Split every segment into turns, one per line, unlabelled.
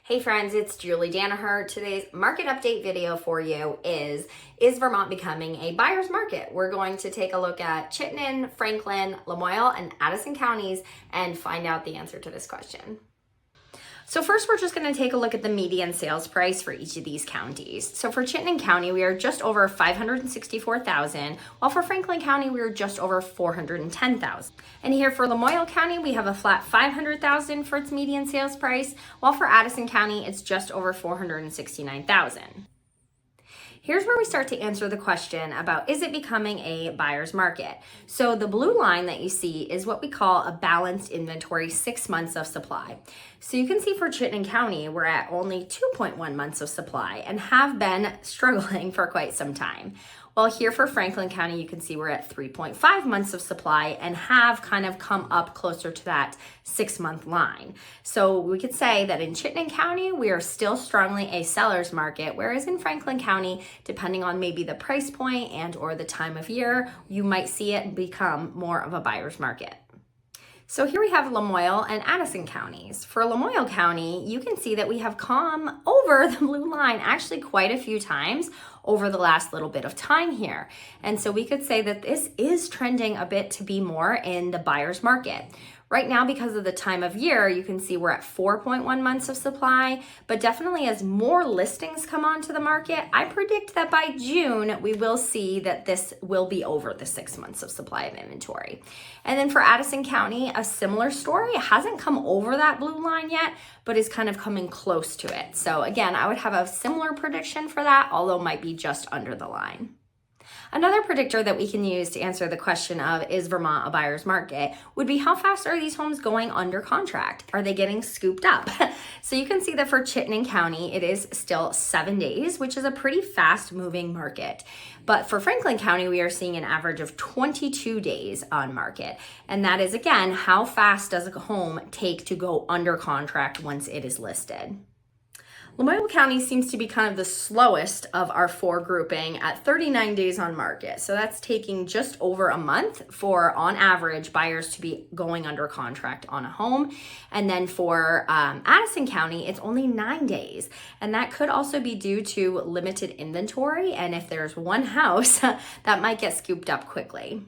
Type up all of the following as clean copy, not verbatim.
Hey friends, it's Julie Danaher. Today's market update video for you is Vermont becoming a buyer's market? We're going to take a look at Chittenden, Franklin, Lamoille, and Addison counties and find out the answer to this question. So first, we're just going to take a look at the median sales price for each of these counties. So for Chittenden County, we are just over $564,000, while for Franklin County, we are just over $410,000. And here for Lamoille County, we have a flat $500,000 for its median sales price, while for Addison County, it's just over $469,000. Here's where we start to answer the question about, is it becoming a buyer's market? So the blue line that you see is what we call a balanced inventory, 6 months of supply. So you can see for Chittenden County, we're at only 2.1 months of supply and have been struggling for quite some time. While here for Franklin County, you can see we're at 3.5 months of supply and have kind of come up closer to that 6-month line. So we could say that in Chittenden County, we are still strongly a seller's market, whereas in Franklin County, depending on maybe the price point and or the time of year, you might see it become more of a buyer's market. So here we have Lamoille and Addison counties. For Lamoille County, you can see that we have come over the blue line actually quite a few times over the last little bit of time here. And so we could say that this is trending a bit to be more in the buyer's market. Right now, because of the time of year, you can see we're at 4.1 months of supply, but definitely as more listings come onto the market, I predict that by June, we will see that this will be over the 6 months of supply of inventory. And then for Addison County, a similar story. It hasn't come over that blue line yet, but is kind of coming close to it. So again, I would have a similar prediction for that, although might be just under the line. Another predictor that we can use to answer the question of, is Vermont a buyer's market, would be how fast are these homes going under contract? Are they getting scooped up? So you can see that for Chittenden County, it is still 7 days, which is a pretty fast moving market. But for Franklin County, we are seeing an average of 22 days on market. And that is, again, how fast does a home take to go under contract once it is listed? Lamoille County seems to be kind of the slowest of our four grouping at 39 days on market. So that's taking just over a month for, on average, buyers to be going under contract on a home. And then for Addison County, it's only 9 days. And that could also be due to limited inventory. And if there's one house, that might get scooped up quickly.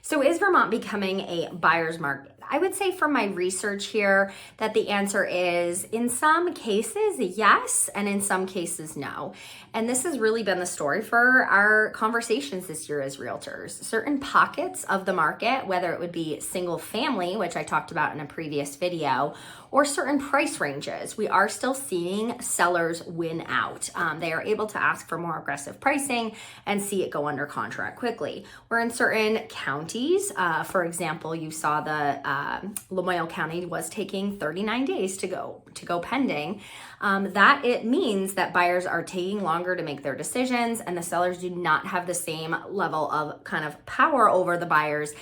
So is Vermont becoming a buyer's market? I would say from my research here that the answer is, in some cases, yes, and in some cases, no. And this has really been the story for our conversations this year as realtors. Certain pockets of the market, whether it would be single family, which I talked about in a previous video, or certain price ranges, we are still seeing sellers win out. They are able to ask for more aggressive pricing and see it go under contract quickly. Where in certain counties, for example, you saw the Lamoille County was taking 39 days to go pending. That it means that buyers are taking longer to make their decisions, and the sellers do not have the same level of kind of power over the buyers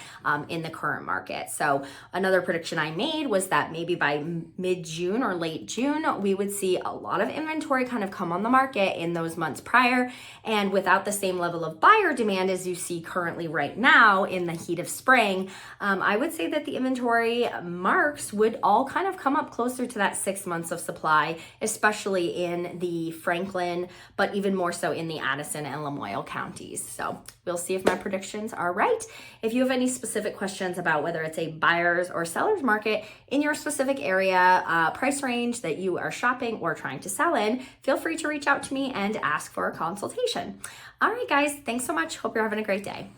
in the current market. So another prediction I made was that maybe by mid-June or late June, we would see a lot of inventory kind of come on the market in those months prior, and without the same level of buyer demand as you see currently right now in the heat of spring, I would say that the inventory marks would all kind of come up closer to that 6 months of supply, especially in the Franklin, but even more so in the Addison and Lamoille counties. So we'll see if my predictions are right. If you have any specific questions about whether it's a buyer's or seller's market in your specific area, price range that you are shopping or trying to sell in, feel free to reach out to me and ask for a consultation. All right, guys, thanks so much. Hope you're having a great day.